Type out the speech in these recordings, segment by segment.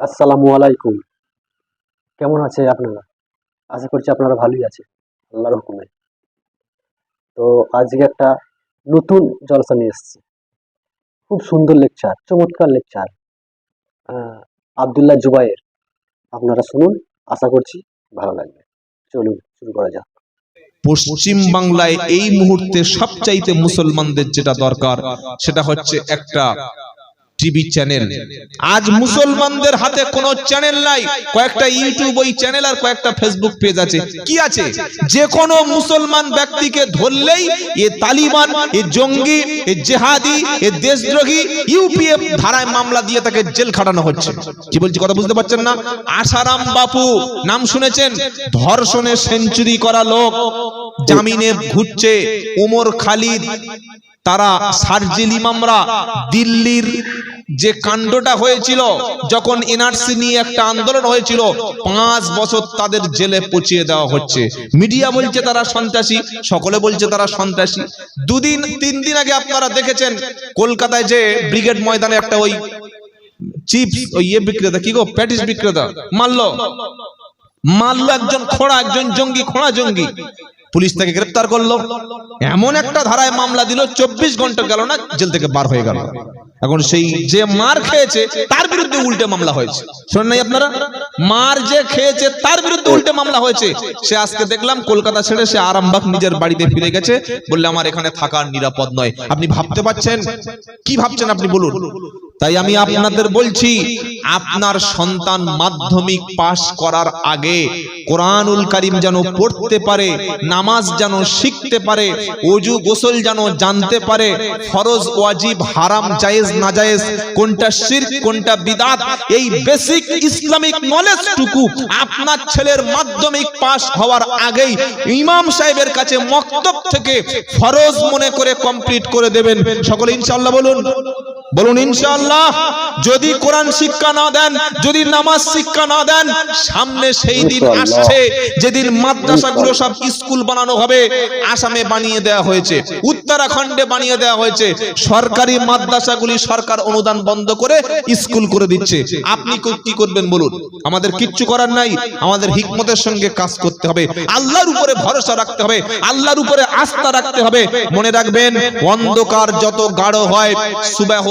আসসালামু আলাইকুম। কেমন আছে আপনারা? আশা করছি আপনারা ভালোই আছে আল্লাহর হুকুমে। তো আজকে একটা নতুন জলসা নিয়ে এসেছি। খুব সুন্দর লেকচার, চমৎকার লেকচার। আব্দুল্লাহ জুবায়ের। আপনারা শুনুন, আশা করছি ভালো লাগবে। চলুন শুরু করা যাক। পশ্চিম বাংলায় এই মুহূর্তে সবচাইতে মুসলমানদের যেটা দরকার সেটা হচ্ছে একটা টিভি চ্যানেল। আজ মুসলমানদের হাতে কোনো চ্যানেল নাই, কয়েকটা ইউটিউব ওই চ্যানেল আর কয়েকটা ফেসবুক পেজ আছে। কি আছে? যে কোনো মুসলমান ব্যক্তিকে ধরলেই এ তালিবান, এ জঙ্গি, এ জেহাদি, এ দেশদ্রোহী ইউপিএফ ধারায় মামলা দিয়ে তাকে জেল খাটানো হচ্ছে। কি বলছি কথা বুঝতে পারছেন না? আশারাম বাপু নাম শুনেছেন? ধর্ষণে সেঞ্চুরি করা লোক জামিনে ঘুরছে। ওমর খালিদ, তারা শারজিল ইমামরা, দিল্লির যে কাণ্ডটা হয়েছিল যখন এনআরসি নিয়ে একটা আন্দোলন হয়েছিল, 5 বছর তাদের জেলে পচিয়ে দেওয়া হচ্ছে। মিডিয়া বলছে তারা সন্ত্রাসী, সকলে বলছে তারা সন্ত্রাসী। 2-3 দিন আগে আপনারা দেখেছেন কলকাতায় যে ব্রিগেড ময়দানে একটা ওই চিপস ওই বিক্রেতা, কি গো, প্যাটিস বিক্রেতা মারলো একজন খোঁড়া, একজন জঙ্গি, খোঁড়া জঙ্গি। পুলিশ তাকে গ্রেফতার করলো। এমন একটা ধারায় মামলা দিল, 24 ঘন্টা গেল না, জেল থেকে বার হয়ে গেল। এখন সেই যে মার খেয়েছে তার বিরুদ্ধে উল্টে মামলা হয়েছে। শোনেন নাই আপনারা? মার যে খেয়েছে তার বিরুদ্ধে উল্টে মামলা হয়েছে। সে আজকে দেখলাম কলকাতা ছেড়ে সে আরামবাগ নিজের বাড়িতে ফিরে গেছে, বললে আমার এখানে থাকার নিরাপদ নয়। আপনি ভাবতে পারছেন? কি ভাবছেন আপনি বলুন? তাই আমি আপনাদের বলছি, আপনার সন্তান মাধ্যমিক পাশ করার আগে কোরআনুল কারীম যেন পড়তে পারে, নামাজ যেন শিখতে পারে, ওযু গোসল যেন জানতে পারে, ফরজ ওয়াজিব হারাম জায়েজ নাজায়েজ, কোনটা শিরক কোনটা বিদআত, এই বেসিক ইসলামিক নলেজটুকু আপনার ছেলের মাধ্যমিক পাশ হওয়ার আগেই ইমাম সাহেবের কাছে মক্তব থেকে ফরজ মনে করে কমপ্লিট করে দেবেন। সকলে ইনশাআল্লাহ বলুন, বলুন ইনশাআল্লাহ। যদি কোরআন শিক্ষা না দেন, যদি নামাজ শিক্ষা না দেন, সামনে সেই দিন আসছে যেদিন মাদ্রাসাগুলো সব স্কুল বানানো হবে। আসামে বানিয়ে দেওয়া হয়েছে, উত্তরাখণ্ডে বানিয়ে দেওয়া হয়েছে, সরকারি মাদ্রাসাগুলি সরকার অনুদান বন্ধ করে স্কুল করে দিচ্ছে। আপনি কি করবেন বলুন? আমাদের কিচ্ছু করার নাই, আমাদের হিকমতের সঙ্গে কাজ করতে হবে, আল্লাহর উপরে ভরসা রাখতে হবে, আল্লাহর উপরে আস্থা রাখতে হবে। মনে রাখবেন, অন্ধকার যত গাঢ় হয়, সুবাহ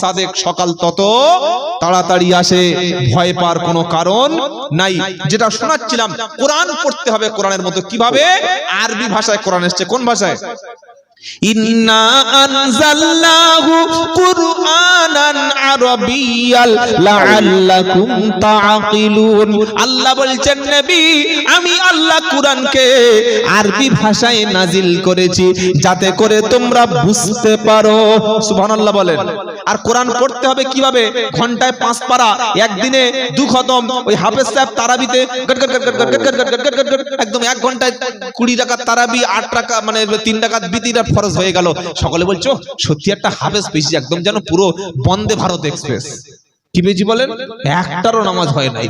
সাদেক সকাল তত তাড়াতাড়ি আসে। ভয় পাওয়ার কোনো কারণ নাই। যেটা শোনাচ্ছিলাম, কোরআন পড়তে হবে কোরআনের মতো। কিভাবে? আরবি ভাষায় কোরআন এসেছে। কোন ভাষায়? ইন্না আনজালনাহু কুরআনান আরাবিয়াল লাআল্লাকুম তাআকিলুন। আল্লাহ বলছেন, নবী আমি আল্লাহ কোরআনকে আরবি ভাষায় নাজিল করেছি যাতে করে তোমরা বুঝতে পারো। সুবহানাল্লাহ বলেন। আর কোরআন পড়তে হবে কিভাবে? ঘন্টায় 5 পারা, একদিনে 2 খতম। ওই হাফেজ সাহেব তারাবিতে একদম 1 ঘন্টায় 20 রাকাত তারাবি, 8 রাকাত মানে 3 রাকাত বিতির ফরজ হয়ে গেল। সকলে বলছো সত্যি একটা হাফেজ পেয়েছি, একদম যেন পুরো বন্দে ভারত এক্সপ্রেস। কি পেয়েছি বলেন? একটারও নামাজ হয় নাই।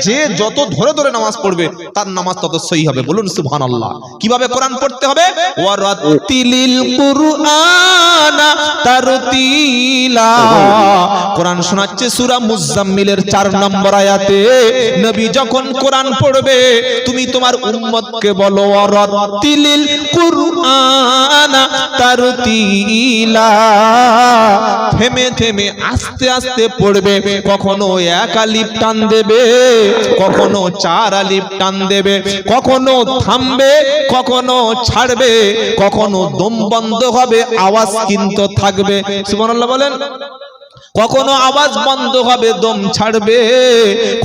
যে যত ধরে ধরে নামাজ পড়বে তার নামাজ তত সহি হবে। বলুন সুবহানাল্লাহ। কিভাবে কোরআন পড়তে হবে? ওয়ারাতিলিল কুরআনা তারতিলা। কোরআন শোনাচ্ছে সূরা মুজাম্মিলের 4 নম্বর আয়াতে। নবী যখন কোরআন পড়বে, তুমি তোমার উম্মতকে বলো ওয়ারাতিলিল কুরআনা তারতিলা। থেমে থেমে আস্তে আস্তে পড়বে। কখনো 1 আলিফ টান দেবে, কখনো 4 আলিফ টান দেবে, কখনো থামবে, কখনো ছাড়বে, কখনো দম বন্ধ হবে, আওয়াজ কিন্তু থাকবে। সুবহানাল্লাহ বলেন। কখনো আওয়াজ বন্ধ হবে, দম ছাড়বে,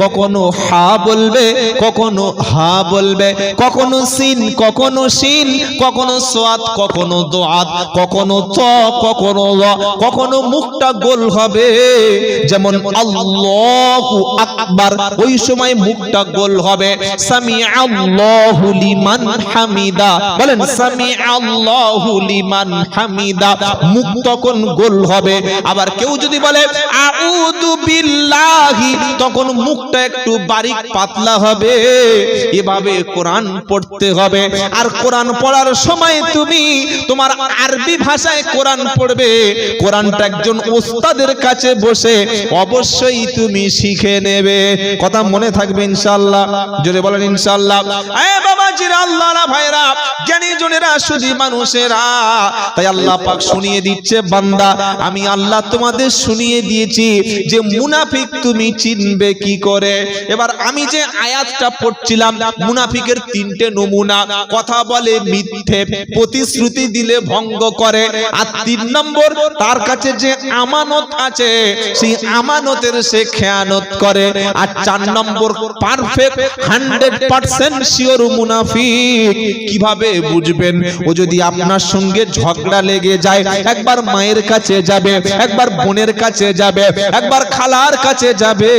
কখনো হা বলবে, কখনো হা বলবে, কখনো সিন, কখনো শিন, কখনো সাদ, কখনো দোয়াত, কখনো ত, কখনো ল, কখনো মুখটা গোল হবে। যেমন আল্লাহু আকবার, ওই সময় মুখটা গোল হবে। সামিআল্লাহু লিমান হামিদা, বলেন সামিআল্লাহু লিমান হামিদা, মুখ তখন গোল হবে। আবার কেউ যদি বলে আউযু বিল্লাহ ইলাহি, তখন মুখটা একটু বারিক পাতলা হবে। এভাবে কোরআন পড়তে হবে। আর কোরআন পড়ার সময় তুমি তোমার আরবি ভাষায় কোরআন পড়বে। কোরআনটা একজন ওস্তাদের কাছে বসে অবশ্যই তুমি শিখে নেবে। কথা মনে থাকবে ইনশাআল্লাহ। জোরে বলেন ইনশাআল্লাহ। এ বাবাজিরা, আল্লাহরা ভাইরা, জ্ঞানী জনেরা, শুধু মানুষেরা, তাই আল্লাহ পাক শুনিয়ে দিচ্ছে, বান্দা আমি আল্লাহ তোমাদের শুনিয়ে দিয়েছি যে মুনাফিক তুমি চিনবে কি করে। এবার আমি যে আয়াতটা পড়ছিলাম, মুনাফিকের তিনটে নমুনা: কথা বলে মিথ্যে, প্রতিশ্রুতি দিলে ভঙ্গ করে, আর 3 নম্বর তার কাছে যে আমানত আছে সেই আমানতের সে খেয়ানত করে, আর 4 নম্বর পারফেক্ট 100% শিওর মুনাফিক। কিভাবে বুঝবেন? ও যদি আপনার সঙ্গে ঝগড়া লেগে যায়, একবার মায়ের কাছে যাবে, একবার বোনের কাছে যাবে, একবার খালার কাছে যাবে,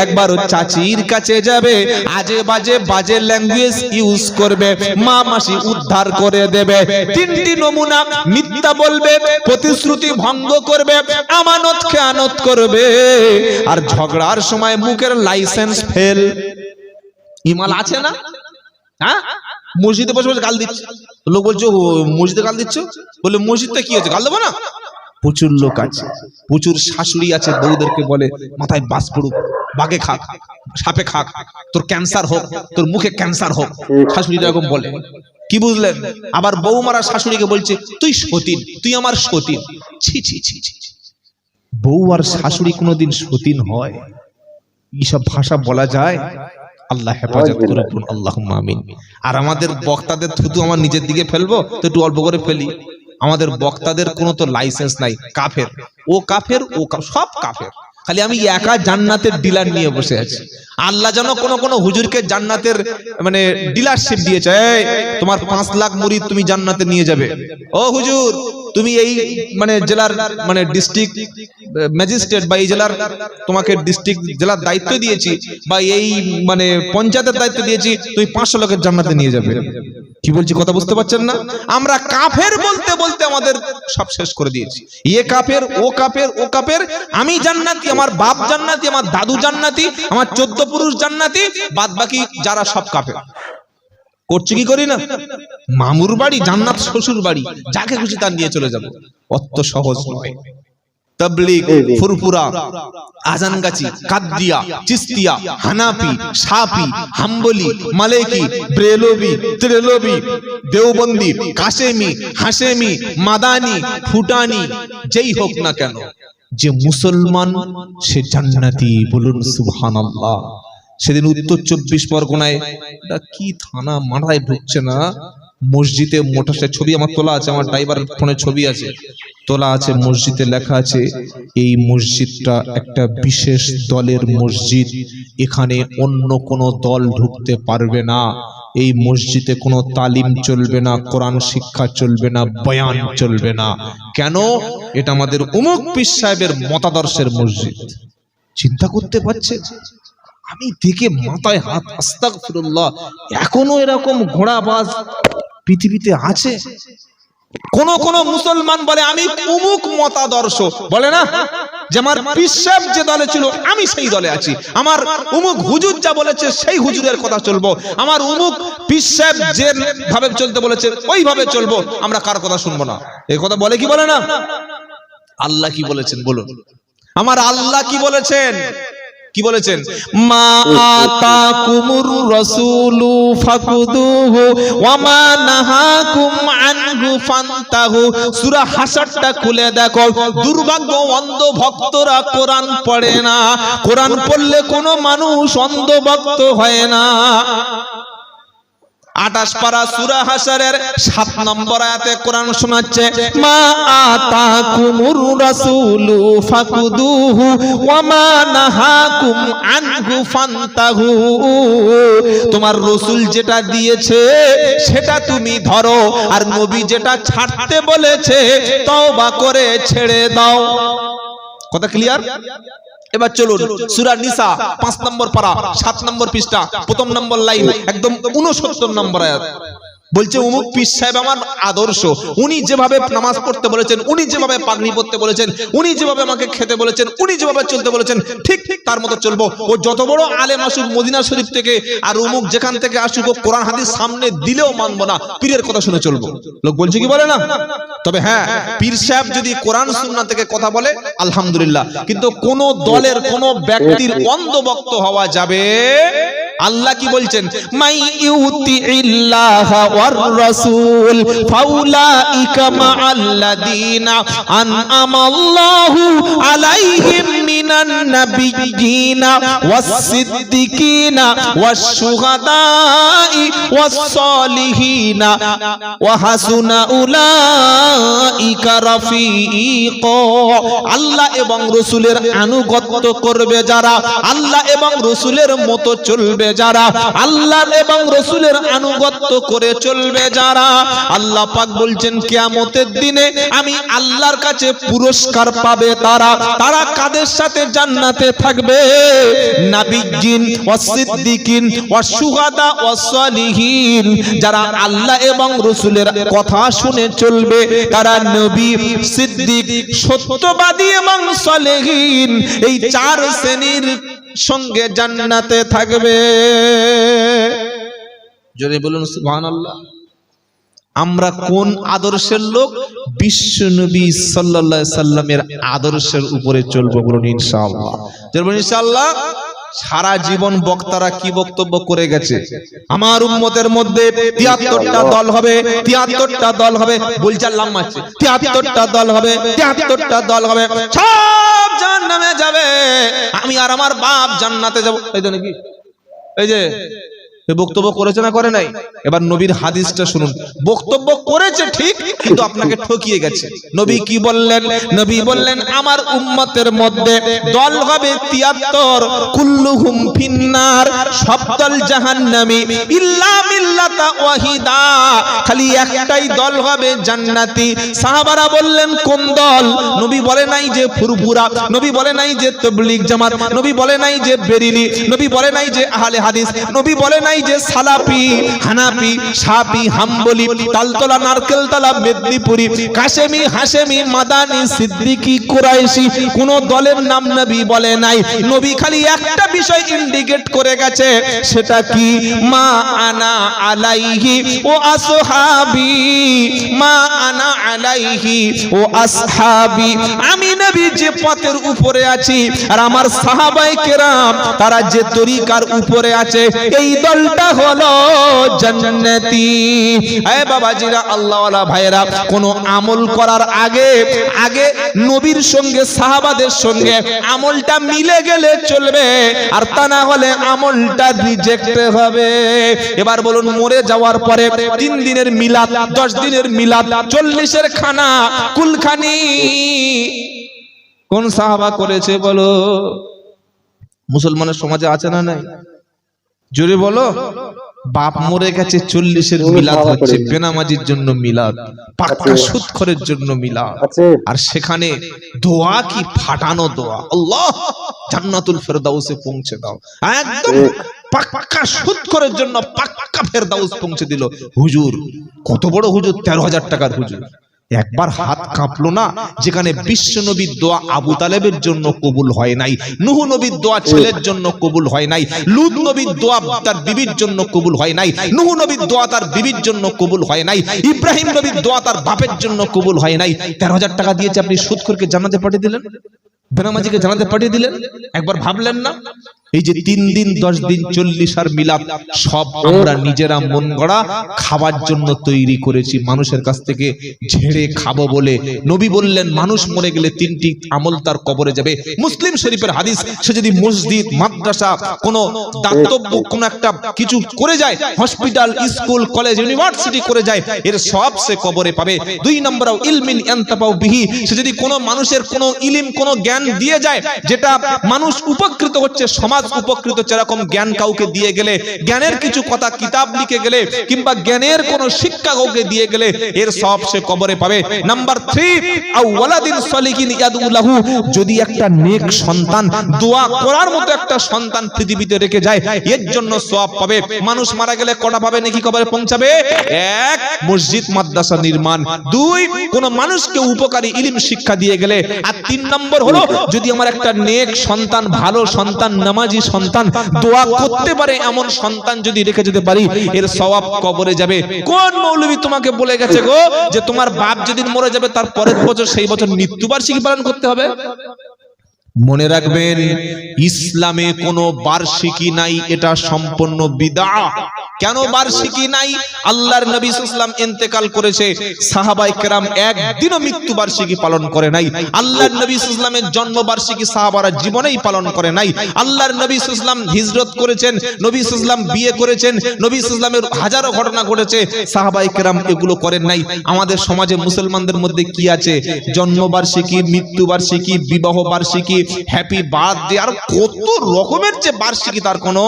একবার চাচির কাছে যাবে, আজে বাজে ল্যাঙ্গুয়েজ ইউজ করবে, মা মাসি উদ্ধার করে দেবে। 3টি নমুনা: মিথ্যা বলবে, প্রতিশ্রুতি ভঙ্গ করবে, আমানত খেয়ানত করবে, আর ঝগড়ার সময় মুখের লাইসেন্স ফেল। ইমাল আছে না? হ্যাঁ, মসজিদে বসে বসে গাল দিচ্ছে। লোক বলছে মসজিদে গাল দিচ্ছ, বলে মসজিদে কি হয়েছে, গাল দেবো না? প্রচুর লোক আছে, প্রচুর শাশুড়ি আছে, বউদেরকে বলে মাথায় বাস পড়ুক, বাঘে খাক, সাপে খাক, তোর ক্যান্সার হোক, তোর মুখে ক্যান্সার হোক, শাশুড়িরা এরকম বলে। কি বুঝলেন? আবার বউ মারা শাশুড়িকে বলছে তুই সতীন, তুই আমার সতীন। ছি ছি ছি ছি। বউ আর শাশুড়ি কোনোদিন সতীন হয়? এইসব ভাষা বলা যায়? আল্লাহ হেফাজত করুন, আল্লাহুম্মা আমিন। আর আমাদের বক্তাদের থুতু আমার নিজের দিকে ফেলবো তো একটু অল্প করে ফেলি। আমাদের বক্তাদের কোনো তো লাইসেন্স নাই, কাফের, ও কাফের, ও সব কাফের। খালি আমি একা জান্নাতের ডিলার নিয়ে বসে আছি। আল্লাহ যেন কোন হুজুরকে জান্নাতের মানে ডিলারশিপ দিয়েছে, এই তোমার 5 লাখ মুরিদ তুমি জান্নাতে নিয়ে যাবে। ও হুজুর, তুমি এই মানে জেলার মানে ডিস্ট্রিক্ট ম্যাজিস্ট্রেট বা এই জেলার তোমাকে ডিস্ট্রিক্ট জেলার দায়িত্ব দিয়েছি, বা এই মানে পঞ্চায়েতের দায়িত্ব দিয়েছি, তুমি 500 লোকের জান্নাতে নিয়ে যাবে। কি বলছি কথা বুঝতে পারছেন না? আমরা কাফের বলতে বলতে আমাদের সব শেষ করে দিয়েছি। এ কাফের, ও কাফের, ও কাফের, আমি জান্নাতি, আমার বাপ জান্নাতি, আমার দাদু জান্নাতি, আমার 14 পুরুষ জান্নাতি, বাদ বাকি যারা সব কাফের। করছি কি করি না? মামুর বাড়ি জান্নাত, শ্বশুর বাড়ি, যাকে খুশি তার নিয়ে চলে যাব। অত সহজ নয়। তাবলীগ, ফুরফুরা, আজানগাছি, কাদরিয়া, চিস্তিয়া, হানাফি, শাফি, হাম্বলি, মালিকি, ব্রেলভি, ত্রেলভি, দেওবন্দি, কাশেমি, হাশেমি, মাদানি, ফুটানি, যেই হোক না কেন, যে মুসলমান সে জান্নাতি। বলুন সুবহানাল্লাহ। সেদিন উত্তর 24 পরগনায়, এটা কি থানা মাথায় ঢুকছে না, মসজিদে মোটরসাইকেল ছবি আমার তোলা আছে, আমার ড্রাইভার ফোনে ছবি আছে, তোলা আছে। মসজিদে লেখা আছে এই মসজিদটা একটা বিশেষ দলের মসজিদ, এখানে অন্য কোনো দল ঢুকতে পারবে না। এই মসজিদে কোনো তালিম চলবে না, কোরআন শিক্ষা চলবে না, বয়ান চলবে না। কেন? এটা আমাদের অমুক পীর সাহেবের মতাদর্শের মসজিদ। চিন্তা করতে পারছেন? আমি দেখে মাথায় হাত, আস্তাগফিরুল্লাহ। এখনো এরকম ঘোড়াবাজ পৃথিবীতে আছে? কোন কোন মুসলমান বলে আমি অমুক মতাদর্শ, বলে না যে আমার পীর সাহেব যে দলে ছিল আমি সেই দলে আছি, আমার অমুক হুজুর যা বলেছে সেই হুজুরের কথা চলবো, আমার অমুক পীর সাহেব যে ভাবে চলতে বলেছে ওইভাবে চলবো, আমরা কার কথা শুনবো না। এই কথা বলে কি বলে না? আল্লাহ কি বলেছেন বলুন? আমার আল্লাহ কি বলেছেন? কি বলেছেন? মা আতাকুমুর রাসূলু ফাকুদুহু ওয়া মা নাহাকুম আনহু ফান্তাহু। সূরা হাসরটা খুলে দেখো। দুর্ভাগ্য, অন্ধ ভক্তরা কোরআন পড়ে না। কোরআন পড়লে কোনো মানুষ অন্ধ ভক্ত হয় না। 28 পারা সূরা হাসরের 7 নম্বর আয়াতে কোরআন শোনাচ্ছে, মা আতাকুমুর রাসূলু ফাকুদুহু ওয়া মা নাহাকুম আনহু ফান্তাহু। তোমার রাসূল যেটা দিয়েছে সেটা তুমি ধরো, আর নবী যেটা ছাড়তে বলেছে তওবা করে ছেড়ে দাও। কথা ক্লিয়ার? এবার চলুন সূরা নিসা 5 নম্বর পারা 7 নম্বর পৃষ্ঠা 1 নম্বর লাইন একদম 69 নম্বর আয়াত। বলছে অমুক পীর সাহেব আমার আদর্শ, উনি যেভাবে নামাজ পড়তে বলেছেন, উনি যেভাবে পাগড়ি পরতে বলেছেন, উনি যেভাবে আমাকে খেতে বলেছেন, উনি যেভাবে চলতে বলেছেন, ঠিক ঠিক তার মতো চলবো। ও যত বড় আলেম আসুক মদিনা শরীফ থেকে, আর অমুক যেখান থেকে আসুক, ও কোরআন হাদিস সামনে দিলেও মানবো না, পীরের কথা শুনে চলবো। লোক বলছে কি বলে না? তবে হ্যাঁ, পীর সাহেব যদি কোরআন সুন্নাহ থেকে কথা বলে আলহামদুলিল্লাহ, কিন্তু কোন দলের কোন ব্যক্তির অন্ধভক্ত হওয়া যাবে। আল্লাহ কি বলছেন? মাই ইউতিইল্লাহা ওয়ার রাসূল ফাউলাইকা মাআল্লাযীনা আনআমাল্লাহু আলাইহিম মিনান নাবিয়্যিনা ওয়াস-সিদ্দিকিনা ওয়াশ-শুহাদাই ওয়াস-সালিহিনা ওয়া হাসুনা উলাইকা রাফীকা। আল্লাহ এবং রাসূলের আনুগত্য করবে যারা, আল্লাহ এবং রাসূলের মতো চলবে যারা, আল্লাহ এবং রাসূলের আনুগত্য করে চলবে যারা, আল্লাহ পাক বলছেন কিয়ামতের দিনে আমি আল্লাহর কাছে পুরস্কার পাবে তারা। তারা কাদের সাথে জান্নাতে থাকবে? নাবিয়্যিন ওয়াস-সিদ্দিকিন ওয়াশ-শুহাদা ওয়াস-সালিহিন। যারা আল্লাহ এবং রাসূলের কথা শুনে চলবে তারা নবী, সিদ্দিক, সত্যবাদী এবং সালেহিন, এই চার শ্রেণীর সঙ্গে জান্নাতে থাকবে। জোরে বলুন সুবহানাল্লাহ। আমরা কোন আদর্শের লোক? বিশ্ব নবী সাল্লাল্লাহু আলাইহি সাল্লামের আদর্শের উপরে চলবো, বলুন ইনশাআল্লাহ। জোরে বলুন ইনশাআল্লাহ। সারা জীবন বক্তারা কি বক্তব্য করে গেছে? আমার উম্মতের মধ্যে ৭৩টা দল হবে, ৭৩টা দল হবে, বলছে লাম্মা আছে, ৭৩টা দল হবে, ৭৩টা দল হবে, সব জাহান্নামে যাবে, আমি আর আমার বাপ জান্নাতে যাব। এই তো নাকি? এই যে বক্তব্য করেছে না করে নাই? এবার নবীর হাদিসটা শুনুন। বক্তব্য করেছে ঠিক, কিন্তু আপনাকে ঠকিয়ে গেছে। নবী কি বললেন? নবী বললেন আমার উম্মতের মধ্যে দল হবে ৭৩, কুল্লুহুম ফিন্নার, সব দল জাহান্নামী, ইল্লা মিল্লাতা ওয়াহিদা, খালি একটাই দল হবে জান্নাতি। সাহাবারা বললেন কোন দল? নবী বলে নাই যে ফুরফুরা, নবী বলে নাই যে তাবলীগ জামাত, নবী বলে নাই যে বেরিলি, নবী বলে নাই যে আহলে হাদিস, নবী বলে নাই যে সালাফি, হানাফি, শাফি, হাম্বলি, তালতলা, নারকেলতলা, মেদিনীপুরি, কাশেমি, হাশেমি, মাদানি, সিদ্দিকি, কুরাইশি, কোন দলের নাম নবী বলে নাই। নবী খালি একটা বিষয় ইন্ডিকেট করে গেছে, সেটা কি? মা আনা আলাইহি ও আসহাবি, মা আনা আলাইহি ও আসহাবি, আমি নবী যে পথের উপরে আছি আর আমার সাহাবায়ে কেরাম তারা যে তরিকার উপরে আছে, এই দলটা হলো জান্নাতি। এ বাবাজিরা, আল্লাহওয়ালা ভাইরা, কোন আমল করার আগে আগে নবীর সঙ্গে সাহাবাদের সঙ্গে আমলটা মিলে গেলে চলবে, আর তা না হলে আমলটা রিজেক্ট হবে। এবার বলুন, মরে যাওয়ার পরে 3 দিনের মিলাদ, 10 দিনের মিলাদ, 40-এর খানা, কুলখানি কোন সাহাবা করেছে বলো? মুসলমানের সমাজে আছে না নাই? জোরে বলো। বাপ মরে গেছে, 40-এর মিলাদ হচ্ছে, বেনামাজির জন্য মিলাদ, পাক্কা সুদখোরের জন্য মিলাদ, আর সেখানে দোয়া কি ফাটানো দোয়া, আল্লাহ জান্নাতুল ফেরদাউসে পৌঁছে দাও, একদম পাক্কা সুদখোরের জন্য পাক্কা ফেরদাউস পৌঁছে দিল। হুজুর কত বড় হুজুর, 13,000 টাকার হুজুর। একবার হাত কাঁপলো না? যেখানে বিশ্ব নবীর দোয়া আবু তালেবের জন্য কবুল হয় নাই, নূহ নবীর দোয়া ছেলের জন্য কবুল হয় নাই, লূত নবীর দোয়া তার বিবির জন্য কবুল হয় নাই, নূহ নবীর দোয়া তার বিবির জন্য কবুল হয় নাই, ইব্রাহিম নবীর দোয়া তার বাপের জন্য কবুল হয় নাই। 13,000 টাকা দিয়েছে, আপনি সুদখোরকে জান্নাতে পাঠিয়ে দিলেন, বেনামাজিকে জান্নাতে পাঠিয়ে দিলেন। একবার ভাবলেন না? এই যে 3 দিন 10 দিন 40 আর মিলাদ, সব আমরা নিজেরা মন গড়া খাবার জন্য তৈরি করেছি, মানুষের কাছ থেকে ঝেড়ে খাবো বলে। নবী বললেন মানুষ মরে গেলে 3টি আমল তার কবরে যাবে। মুসলিম শরীফের হাদিস। সে যদি মসজিদ, মাদ্রাসা, কোন দাতব্য কোন একটা কিছু করে যায়, হসপিটাল, স্কুল, কলেজ, ইউনিভার্সিটি করে যায়, এর সব সে কবরে পাবে। 2 নম্বর ইলমিন ইয়ানতাফাউ বিহি, সে যদি কোন মানুষের কোন ইলম, কোন জ্ঞান জ্ঞান দিয়ে যায়, যেটা মানুষ উপকৃত হচ্ছে, সমাজ উপকৃত হচ্ছে, এরকম জ্ঞান কাউকে দিয়ে গেলে, জ্ঞানের কিছু কথা কিতাব লিখে গেলে কিংবা জ্ঞানের কোন শিক্ষা কাউকে দিয়ে গেলে এর সব সে কবরে পাবে। নাম্বার 3, আও ওয়ালাদিন সলিহিন ইয়াদউ লাহু, যদি একটা নেক সন্তান, দোয়া করার মতো একটা সন্তান পৃথিবীতে রেখে যায়, এর জন্য সওয়াব পাবে। মানুষ মারা গেলে কটা পাবে নাকি কবরে পৌঁছাবে? 1, মসজিদ মাদ্রাসা নির্মাণ। 2, কোন মানুষকে উপকারী ইলম শিক্ষা দিয়ে গেলে। আর 3 নম্বর হলো, যদি আমার একটা নেক সন্তান, ভালো সন্তান, নামাজি সন্তান, দোয়া করতে পারে এমন সন্তান যদি রেখে যেতে পারি, এর সওয়াব কবরে যাবে। কোন মৌলবী তোমাকে বলে গেছে গো যে তোমার বাপ যেদিন মরে যাবে তার পরের বছর সেই বছর মৃত্যুবার্ষিকী পালন করতে হবে? মনে রাখবেন, ইসলামে কোনো বার্ষিকী নাই, এটা সম্পূর্ণ বিদআত। কেন বার্ষিকী নাই? আল্লাহর নবী সাল্লাল্লাহু আলাইহি ওয়াসাল্লাম ইন্তেকাল করেছে, সাহাবায়ে কেরাম একদিনও মৃত্যু বার্ষিকী পালন করে নাই। আল্লাহর নবী সাল্লাল্লাহু আলাইহি ওয়াসাল্লামের জন্ম বার্ষিকী সাহাবারা জীবনেই পালন করে নাই। আল্লাহর নবী সাল্লাল্লাহু আলাইহি ওয়াসাল্লাম হিজরত করেছেন, নবী সাল্লাল্লাহু আলাইহি ওয়াসাল্লাম বিয়ে করেছেন, নবী সাল্লাল্লাহু আলাইহি ওয়াসাল্লামের হাজারো ঘটনা ঘটেছে, সাহাবায়ে কেরাম এগুলো করেন নাই। আমাদের সমাজে মুসলমানদের মধ্যে কি আছে? জন্ম বার্ষিকী, মৃত্যু বার্ষিকী, বিবাহ বার্ষিকী, হ্যাপি বার্থডে, আর কত রকমের যে বার্ষিকী তার কোনো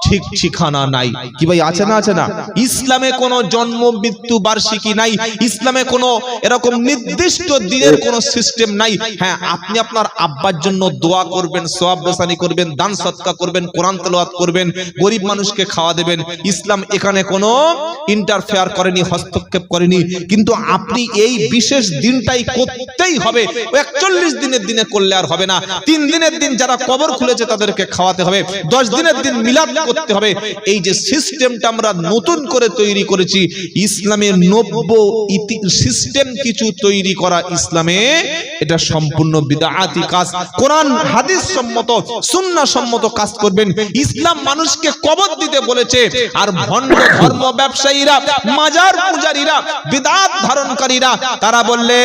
ঠিক ঠিকানা নাই। কি ভাই, আছে না? আছে না? ইসলামে কোনো জন্ম মৃত্যু বার্ষিকী নাই, ইসলামে কোনো এরকম নির্দিষ্ট দিনের কোনো সিস্টেম নাই। হ্যাঁ, আপনি আপনার আব্বার জন্য দোয়া করবেন, সওয়াব বেসানি করবেন, দান সদকা করবেন, কোরআন তেলাওয়াত করবেন, গরিব মানুষকে খাওয়া দেবেন। ইসলাম এখানে কোনো ইন্টারফেয়ার করেনি, হস্তক্ষেপ করেনি। কিন্তু আপনি এই বিশেষ দিনটাই করতেই হবে। 41 দিনের দিনে করলে আর হবে না। 3 দিনের দিন যারা কবর খুলেছে তাদেরকে খাওয়াতে হবে, 10 দিনের দিন মিলাদ করতে হবে। এই যে সিস্টেমটা আমরা নতুন করে তৈরি করেছি, ইসলামের নব্য সিস্টেম কিছু তৈরি করা ইসলামে, এটা সম্পূর্ণ বিদআতি কাজ। কোরআন হাদিস সম্মত, সুন্নাহ সম্মত কাজ করবেন। ইসলাম মানুষকে কবর দিতে বলেছে, আর ভণ্ড ধর্ম ব্যবসায়ীরা, মাজার পূজারীরা, বিদআত ধারণকারীরা তারা বললে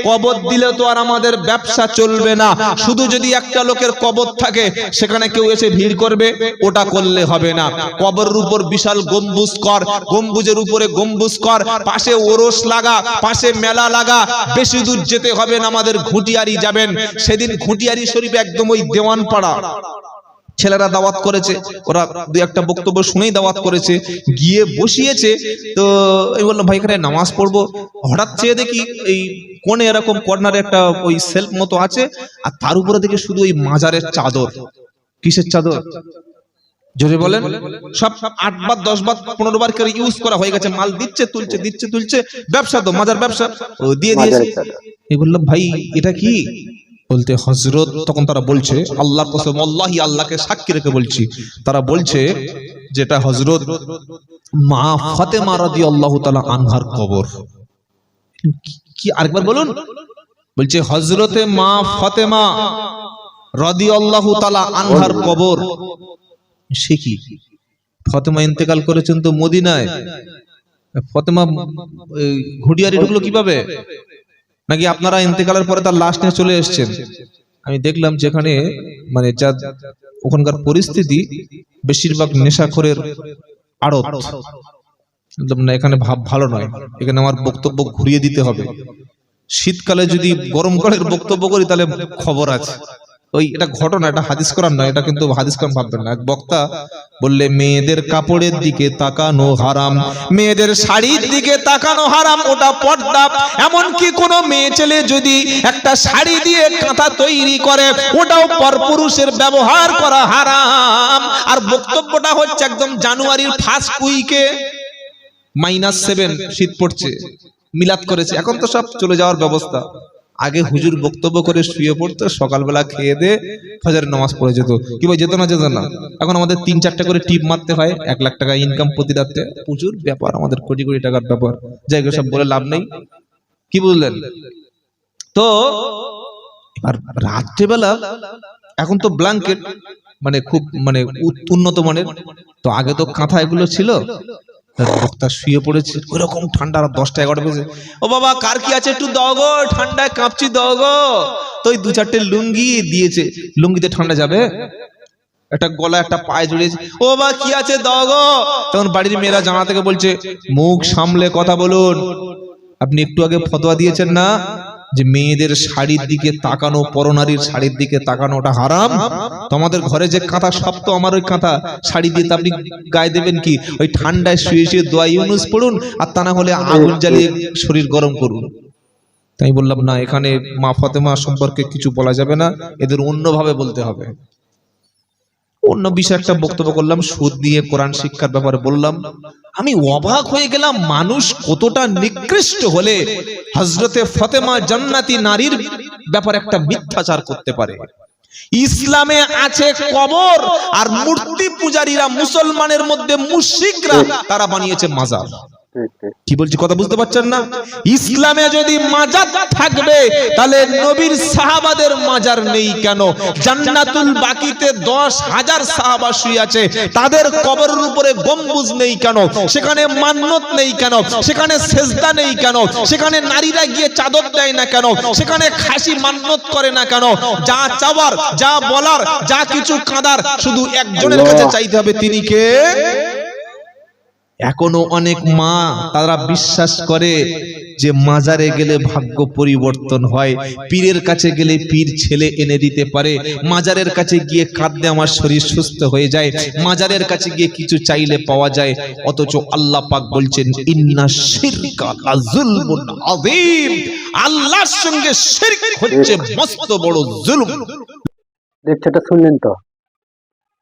কবর দিলে তো আর আমাদের ব্যবসা চলবে না, শুধু যদি একটা লোকের কবর থাকে সেখানে কেউ এসে ভিড় করবে, ওটা করলে হবে না। কবরের উপর বিশাল গম্বুজ কর, গম্বুজের উপরে গম্বুজ কর, পাশে ওরস লাগা, পাশে মেলা লাগা, বেশি দূর যেতে হবে না, আমাদের ঘুটিয়ারি যাবেন। সেদিন ঘুটিয়ারি শরীফ একদম ওই দেওয়ানপাড়া ছেলেরা দাওয়াত করেছে, ওরা দুই একটা বক্তব্য শুনেই দাওয়াত করেছে, গিয়ে বসিয়েছে। তো আমি বললাম ভাই এখানে নামাজ পড়বো। হঠাৎ চেয়ে দেখি এই কোণে এরকম কর্নারে একটা ওই সেলফ মতো আছে, আর তার উপরে দেখি শুধু ওই মাজারের চাদর। কিসের চাদর? জোরে বলেন। সব 8 বার 10 বার 15 বার করে ইউজ করা হয়ে গেছে, মাল দিচ্ছে তুলছে, দিচ্ছে তুলছে, ব্যবসা তো মাজার ব্যবসা, ও দিয়ে দিয়েছে। এই বললাম ভাই এটা কি? বলতে হযরত, তখন তারা বলছে, আল্লাহর কসম, আল্লাহি, আল্লাহকে সাক্ষী রেখে বলছি, তারা বলছে যেটা হযরত মা ফাতেমা রাদিয়াল্লাহু তাআলা আনহার কবর। কি আরেকবার বলুন? বলছে হযরতে মা ফাতেমা রাদিয়াল্লাহু তাআলা আনহার কবর। সে কি? ফাতেমা ইন্তেকাল করেছেন তো মদিনায়, ফাতেমা ঘুটিয়ারি ঢুকলো কিভাবে? নাকি আপনারা ইন্তেকালের পরে তার লাশ নিয়ে চলে এসেছেন? আমি দেখলাম যেখানে মানে যা ওখানকার পরিস্থিতি, বেশিরভাগ নেশাখোরের আড়ত। না, এখানে ভাব ভালো নয়, এখানে আমার বক্তব্য ঘুরিয়ে দিতে হবে। শীতকালে যদি গরমকালের বক্তব্য করি তাহলে খবর আছে। ওই এটা ঘটনা, এটা হাদিস কোরআন নয়, এটা কিন্তু হাদিস কোরআন ভাববেন না। এক বক্তা বললে মেয়েদের কাপড়ের দিকে তাকানো হারাম, মেয়েদের শাড়ির দিকে তাকানো হারাম, ওটা পর্দা। এমনকি কোনো মেয়ে ছেলে যদি একটা শাড়ি দিয়ে কাঁথা তৈরি করে, ওটাও পরপুরুষের ব্যবহার করা হারাম। আর বক্তব্যটা হচ্ছে একদম জানুয়ারির ফার্স্ট উইকে, -7 শীত পড়ছে, মিলাদ করেছে। এখন তো সব চলে যাওয়ার ব্যবস্থা। আগে হুজুর বক্তব্য করে শুয়ে পড়তো, সকালবেলা খেয়ে দে ফজরের নামাজ পড়ে যেত। কি ভাই, যেত না? যেত না। এখন আমাদের 3-4টা করে টিপ মারতে হয়, 1 লাখ টাকা ইনকাম প্রতি রাতে, প্রচুর ব্যাপার, আমাদের কোটি কোটি টাকার ব্যাপার। জায়গা সব বলে লাভ নেই, কি বুঝলেন? তো এবার রাত্রেবেলা এখন তো ব্ল্যাঙ্কেট মানে খুব মানে উন্নত মানের, তো আগে তো কাঁথা এগুলো ছিল। বক্তা শুয়ে পড়েছে, ওইরকম ঠান্ডা, 10টা-11টা বেজে, ও বাবা কার কি আছে একটু দাও গো, ঠান্ডায় কাঁপছি দাও গো। তো ওই 2-4টে লুঙ্গি দিয়েছে, লুঙ্গিতে ঠান্ডা যাবে? একটা গলা একটা পায়ে জড়িয়েছে, ও বাবা কি আছে দাও গো। তখন বাড়ির মেয়েরা জানা থেকে বলছে, মুখ সামলে কথা বলুন, আপনি একটু আগে ফতোয়া দিয়েছেন না, যে মেয়েদের শাড়ির দিকে তাকানো, পরনারীর শাড়ির দিকে তাকানোটা হারাম? তোমাদের ঘরে যে কাঁথা, সব তো আমার ওই কাঁথা শাড়ি দিয়ে তো আপনি গায়ে দেবেন কি? ওই ঠান্ডায় শুয়ে শুয়ে দোয়া ইউনুস পড়ুন, আর তা না হলে আগুন জ্বালিয়ে শরীর গরম করুন। তাই বললাম না, এখানে মা ফাতেমা সম্পর্কে কিছু বলা যাবে না, এদের অন্যভাবে বলতে হবে। অন্য বিষয়ে একটা বক্তব্য করলাম, সুদ নিয়ে কোরআন শিক্ষার ব্যাপারে বললাম। আমি অবাক হয়ে গেলাম, মানুষ কতটা নিকৃষ্ট হলে হযরতে ফাতেমা জান্নাতি নারীর ব্যাপারে একটা মিথ্যাচার করতে পারে। ইসলামে আছে কবর, আর মূর্তি পূজারীরা, মুসলমানের মধ্যে মুশরিকরা, তারা বানিয়েছে মাজার। কি বলছি কথা বুঝতে পারছেন না? ইসলামে যদি মাজার থাকবে, তাহলে নবীর সাহাবাদের মাজার নেই কেন? জান্নাতুল বাকিতে 10,000 সাহাবা শুয়ে আছে, তাদের কবরের উপরে গম্বুজ নেই কেন? সেখানে মান্নত নেই কেন? সেখানে সেজদা নেই কেন? সেখানে নারীরা গিয়ে চাদর দেয় না কেন? সেখানে খাসি মান্নত করে না কেন? যা চাওয়ার, যা বলার, যা কিছু কাঁদার, শুধু একজনের কাছে চাইতে হবে, তিনি কে? এখনো অনেক মা তারা বিশ্বাস করে যে মাজারে গেলে ভাগ্য পরিবর্তন হয়, পীরের কাছে গেলে পীর ছেলে এনে দিতে পারে, মাজারের কাছে গিয়ে কাঁদলে আমার শরীর সুস্থ হয়ে যায়, মাজারের কাছে গিয়ে কিছু চাইলে পাওয়া যায়। অথচ আল্লাহ পাক বলছেন, ইন্না শিরকা লাযুলমুন আযীম, আল্লাহর সঙ্গে শিরক হচ্ছে মস্ত বড় জুলুম। লেকচারটা শুনলেন তো,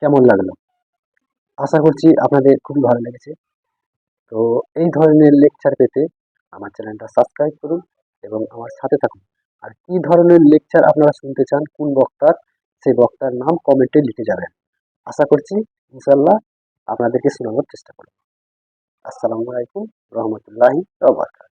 কেমন লাগলো? আশা করছি আপনাদের খুবই ভালো লেগেছে। তো এই ধরনের লেকচার পেতে আমার চ্যানেলটা সাবস্ক্রাইব করুন এবং আমার সাথে থাকুন। আর কি ধরনের লেকচার আপনারা শুনতে চান, কোন বক্তার, সেই বক্তার নাম কমেন্টে লিখে যাবেন। আশা করছি ইনশাল্লাহ আপনাদেরকে শোনানোর চেষ্টা করব। আসসালামু আলাইকুম রহমতুল্লাহি ওয়া বারাকাতুহু।